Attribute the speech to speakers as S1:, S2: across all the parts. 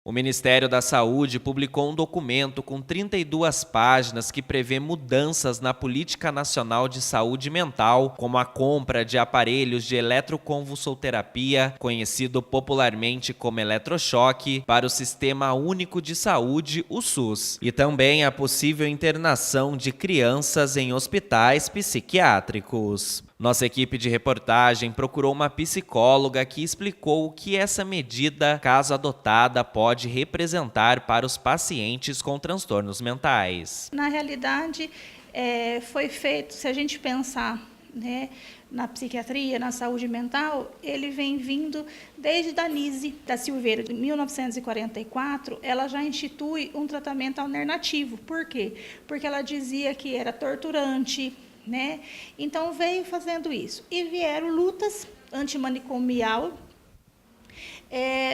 S1: O Ministério da Saúde publicou um documento com 32 páginas que prevê mudanças na Política Nacional de Saúde Mental, como a compra de aparelhos de eletroconvulsoterapia, conhecido popularmente como eletrochoque, para o Sistema Único de Saúde, o SUS, e também a possível internação de crianças em hospitais psiquiátricos. Nossa equipe de reportagem procurou uma psicóloga que explicou o que essa medida, caso adotada, pode representar para os pacientes com transtornos mentais.
S2: Na realidade, foi feito, se a gente pensar, né, na psiquiatria, na saúde mental, ele vem vindo desde Danise da Silveira, de 1944, ela já institui um tratamento alternativo. Por quê? Porque ela dizia que era torturante, né? Então veio fazendo isso. E vieram lutas antimanicomial,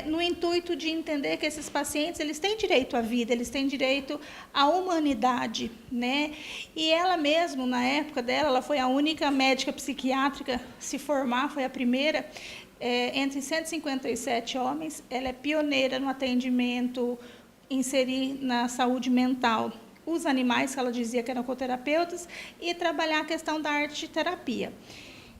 S2: no intuito de entender que esses pacientes eles têm direito à vida, eles têm direito à humanidade, né? E ela mesma, na época dela, ela foi a única médica psiquiátrica a se formar, foi a primeira, entre 157 homens. Ela é pioneira no atendimento, inserir na saúde mental os animais, que ela dizia que eram coterapeutas, e trabalhar a questão da arte-terapia.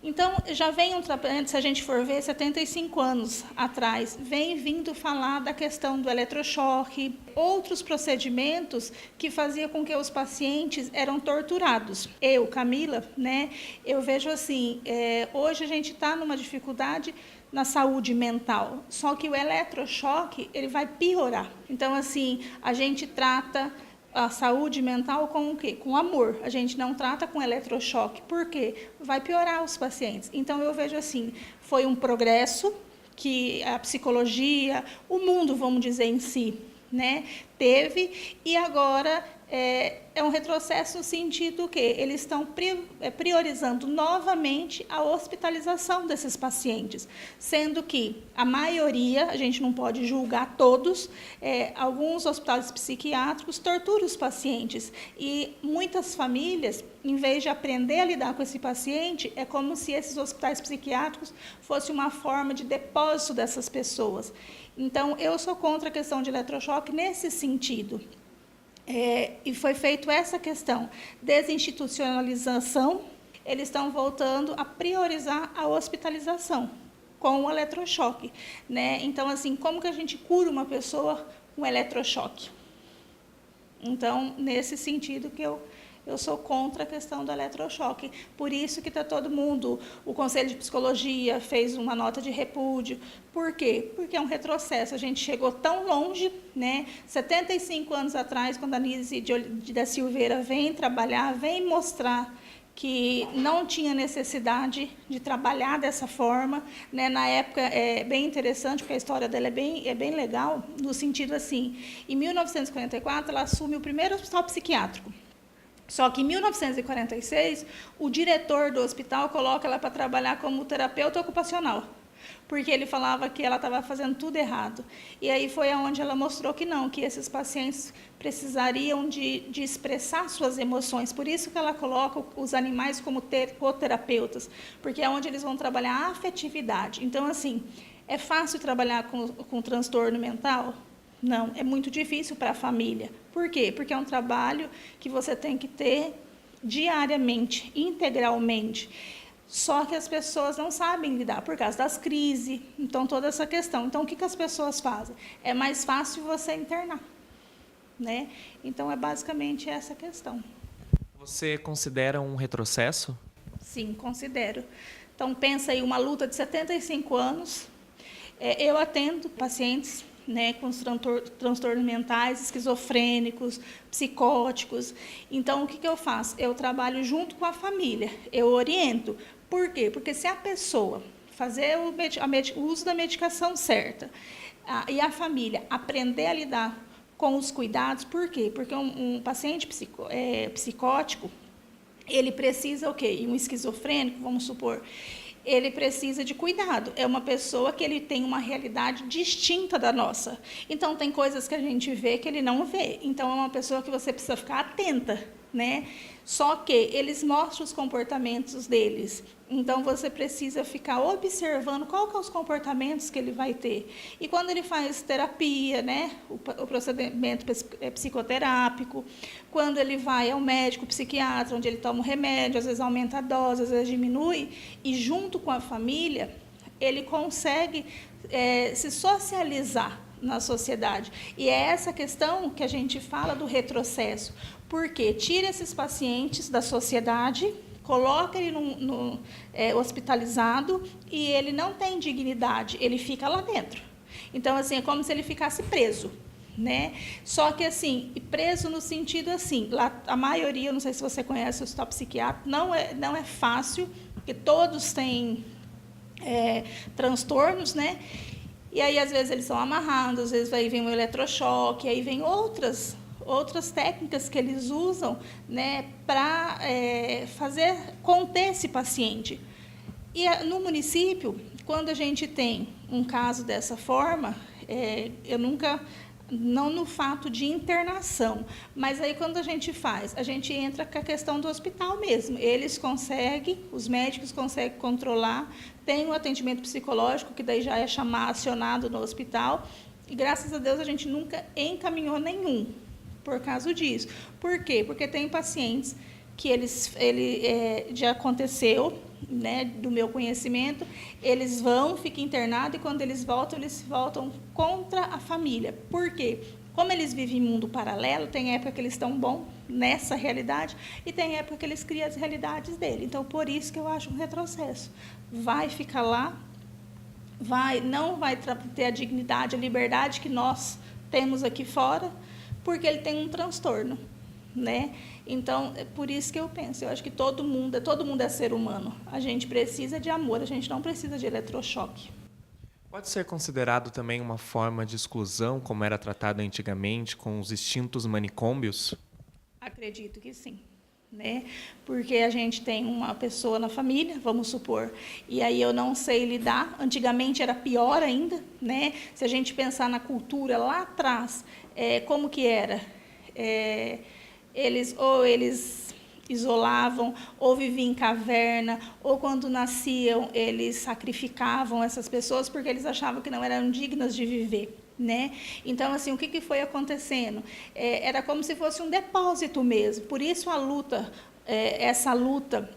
S2: Então, já vem um tratamento, se a gente for ver, 75 anos atrás, vem vindo falar da questão do eletrochoque, outros procedimentos que faziam com que os pacientes eram torturados. Eu, Camila, né, eu vejo assim, hoje a gente está numa dificuldade na saúde mental, só que o eletrochoque, ele vai piorar. Então, assim, a gente trata a saúde mental com o quê? Com amor. A gente não trata com eletrochoque. Por quê? Vai piorar os pacientes. Então, eu vejo assim, foi um progresso que a psicologia, o mundo, vamos dizer, em si, né, teve, e agora é um retrocesso no sentido que eles estão priorizando novamente a hospitalização desses pacientes, sendo que a maioria, a gente não pode julgar todos, alguns hospitais psiquiátricos torturam os pacientes, e muitas famílias, em vez de aprender a lidar com esse paciente, é como se esses hospitais psiquiátricos fossem uma forma de depósito dessas pessoas. Então, eu sou contra a questão de eletrochoque nesse sentido. E foi feito essa questão, desinstitucionalização, eles estão voltando a priorizar a hospitalização com o eletrochoque, né? Então, assim, como que a gente cura uma pessoa com eletrochoque? Então, nesse sentido que eu sou contra a questão do eletrochoque. Por isso que está todo mundo, o Conselho de Psicologia fez uma nota de repúdio. Por quê? Porque é um retrocesso. A gente chegou tão longe, né? 75 anos atrás, quando a Danise da Silveira vem trabalhar, vem mostrar que não tinha necessidade de trabalhar dessa forma, né? Na época, é bem interessante, porque a história dela é bem legal, no sentido assim, em 1944, ela assume o primeiro hospital psiquiátrico. Só que em 1946, o diretor do hospital coloca ela para trabalhar como terapeuta ocupacional, porque ele falava que ela estava fazendo tudo errado. E aí foi onde ela mostrou que não, que esses pacientes precisariam de expressar suas emoções. Por isso que ela coloca os animais como coterapeutas, porque é onde eles vão trabalhar a afetividade. Então, assim, é fácil trabalhar com transtorno mental? Não, é muito difícil para a família. Por quê? Porque é um trabalho que você tem que ter diariamente, integralmente. Só que as pessoas não sabem lidar por causa das crises, então toda essa questão. Então, o que as pessoas fazem? É mais fácil você internar, né? Então, é basicamente essa questão.
S1: Você considera um retrocesso?
S2: Sim, considero. Então, pensa aí, uma luta de 75 anos. Eu atendo pacientes, né, com os transtornos mentais, esquizofrênicos, psicóticos. Então, o que eu faço? Eu trabalho junto com a família, eu oriento. Por quê? Porque se a pessoa fazer o uso da medicação certa e a família aprender a lidar com os cuidados, por quê? Porque um paciente psicótico, ele precisa o quê? E um esquizofrênico, vamos supor, ele precisa de cuidado. É uma pessoa que ele tem uma realidade distinta da nossa. Então, tem coisas que a gente vê que ele não vê. Então, é uma pessoa que você precisa ficar atenta. né? Só que eles mostram os comportamentos deles. Então, você precisa ficar observando qual que são os comportamentos que ele vai ter. E quando ele faz terapia, né, o procedimento psicoterápico, quando ele vai ao médico psiquiatra, onde ele toma um remédio, às vezes aumenta a dose, às vezes diminui, e junto com a família, ele consegue se socializar na sociedade. E é essa questão que a gente fala do retrocesso. Porque tira esses pacientes da sociedade, coloca ele hospitalizado e ele não tem dignidade, ele fica lá dentro. Então, assim, é como se ele ficasse preso, né? Só que, assim, preso no sentido assim, lá, a maioria, não sei se você conhece o hospital psiquiátrico, não é fácil, porque todos têm transtornos, né? E aí, às vezes, eles são amarrados, às vezes aí vem um eletrochoque, aí vem outras técnicas que eles usam, né, para conter esse paciente. E no município, quando a gente tem um caso dessa forma, eu nunca, não no fato de internação, mas aí quando a gente entra com a questão do hospital mesmo. Eles conseguem, os médicos conseguem controlar, tem o atendimento psicológico, que daí já é acionado no hospital, e graças a Deus a gente nunca encaminhou nenhum por causa disso. Por quê? Porque tem pacientes que já aconteceu, né, do meu conhecimento, eles ficam internados e quando eles voltam contra a família. Por quê? Como eles vivem em mundo paralelo, tem época que eles estão bom nessa realidade e tem época que eles criam as realidades dele. Então, por isso que eu acho um retrocesso. Vai ficar lá, não vai ter a dignidade, a liberdade que nós temos aqui fora, porque ele tem um transtorno, né? Então, é por isso que eu penso, eu acho que todo mundo é ser humano. A gente precisa de amor, a gente não precisa de eletrochoque.
S1: Pode ser considerado também uma forma de exclusão, como era tratado antigamente, com os extintos manicômios?
S2: Acredito que sim, né? Porque a gente tem uma pessoa na família, vamos supor, e aí eu não sei lidar. Antigamente era pior ainda, né? Se a gente pensar na cultura lá atrás, como que era? Eles isolavam, ou viviam em caverna, ou quando nasciam, eles sacrificavam essas pessoas porque eles achavam que não eram dignas de viver, né? Então, assim, o que foi acontecendo? Era como se fosse um depósito mesmo, por isso a luta, essa luta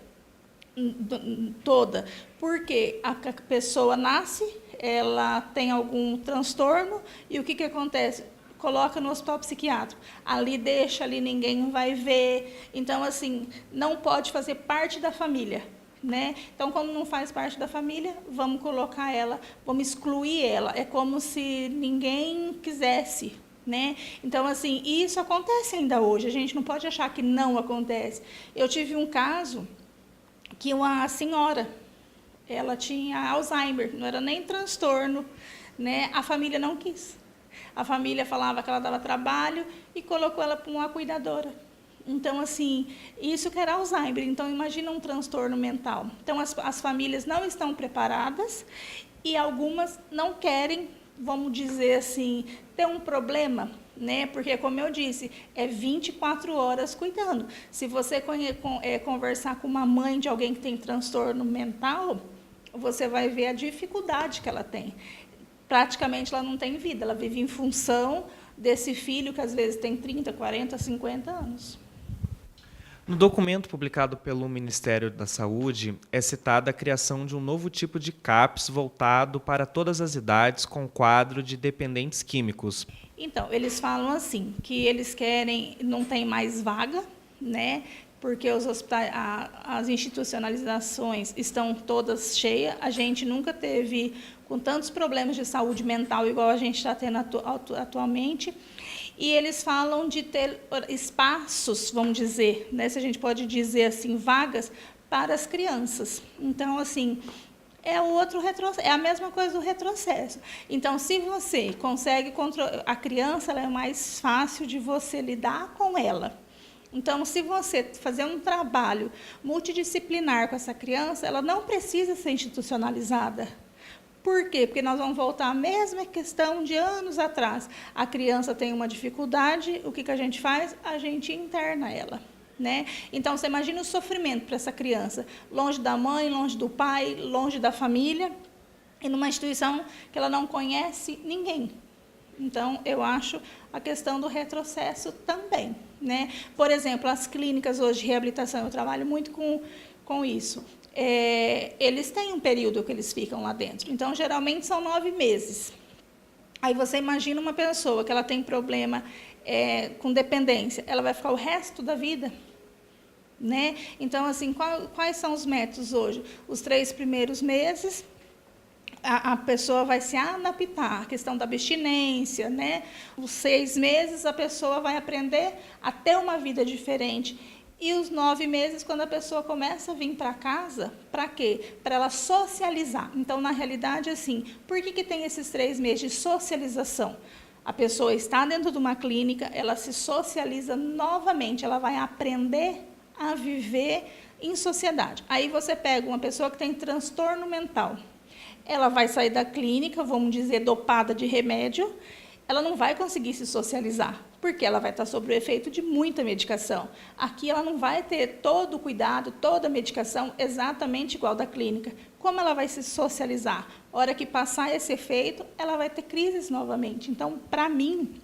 S2: toda, porque a pessoa nasce, ela tem algum transtorno, e o que acontece? Coloca no hospital psiquiátrico, ali deixa, ali ninguém vai ver, então, assim, não pode fazer parte da família, né? Então, como não faz parte da família, vamos colocar ela, vamos excluir ela, é como se ninguém quisesse, né? Então, assim, isso acontece ainda hoje, a gente não pode achar que não acontece. Eu tive um caso que uma senhora, ela tinha Alzheimer, não era nem transtorno, né? A família não quis. A família falava que ela dava trabalho e colocou ela para uma cuidadora. Então, assim, isso que era Alzheimer. Então, imagina um transtorno mental. Então, as famílias não estão preparadas e algumas não querem, vamos dizer assim, ter um problema, né? Porque, como eu disse, é 24 horas cuidando. Se você conversar com uma mãe de alguém que tem transtorno mental, você vai ver a dificuldade que ela tem. Praticamente ela não tem vida, ela vive em função desse filho que às vezes tem 30, 40, 50 anos.
S1: No documento publicado pelo Ministério da Saúde, é citada a criação de um novo tipo de CAPS voltado para todas as idades com quadro de dependentes químicos.
S2: Então, eles falam assim, que eles querem, não tem mais vaga, né? Porque os hospitais, as institucionalizações estão todas cheias, a gente nunca teve com tantos problemas de saúde mental igual a gente está tendo atualmente, e eles falam de ter espaços, vamos dizer, né, se a gente pode dizer assim, vagas para as crianças. Então, assim, é a mesma coisa do retrocesso. Então, se você consegue controlar a criança, ela é mais fácil de você lidar com ela. Então, se você fazer um trabalho multidisciplinar com essa criança, ela não precisa ser institucionalizada. Por quê? Porque nós vamos voltar à mesma questão de anos atrás. A criança tem uma dificuldade, o que a gente faz? A gente interna ela. né? Então, você imagina o sofrimento para essa criança, longe da mãe, longe do pai, longe da família, e numa instituição que ela não conhece ninguém. Então, eu acho a questão do retrocesso também, né? Por exemplo, as clínicas hoje de reabilitação, eu trabalho muito com isso. Eles têm um período que eles ficam lá dentro. Então, geralmente, são 9 meses. Aí você imagina uma pessoa que ela tem problema com dependência, ela vai ficar o resto da vida, né? Então, assim, quais são os métodos hoje? Os 3 primeiros meses, a pessoa vai se adaptar, a questão da abstinência, né? Os 6 meses, a pessoa vai aprender a ter uma vida diferente. E os 9 meses, quando a pessoa começa a vir para casa, para quê? Para ela socializar. Então, na realidade, assim, por que tem esses 3 meses de socialização? A pessoa está dentro de uma clínica, ela se socializa novamente, ela vai aprender a viver em sociedade. Aí você pega uma pessoa que tem transtorno mental, ela vai sair da clínica, vamos dizer, dopada de remédio, ela não vai conseguir se socializar, porque ela vai estar sob o efeito de muita medicação. Aqui ela não vai ter todo o cuidado, toda a medicação exatamente igual da clínica. Como ela vai se socializar? A hora que passar esse efeito, ela vai ter crises novamente. Então, para mim,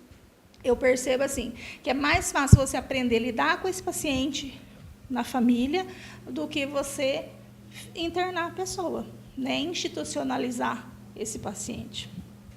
S2: eu percebo assim, que é mais fácil você aprender a lidar com esse paciente na família do que você internar a pessoa, né? Institucionalizar esse paciente.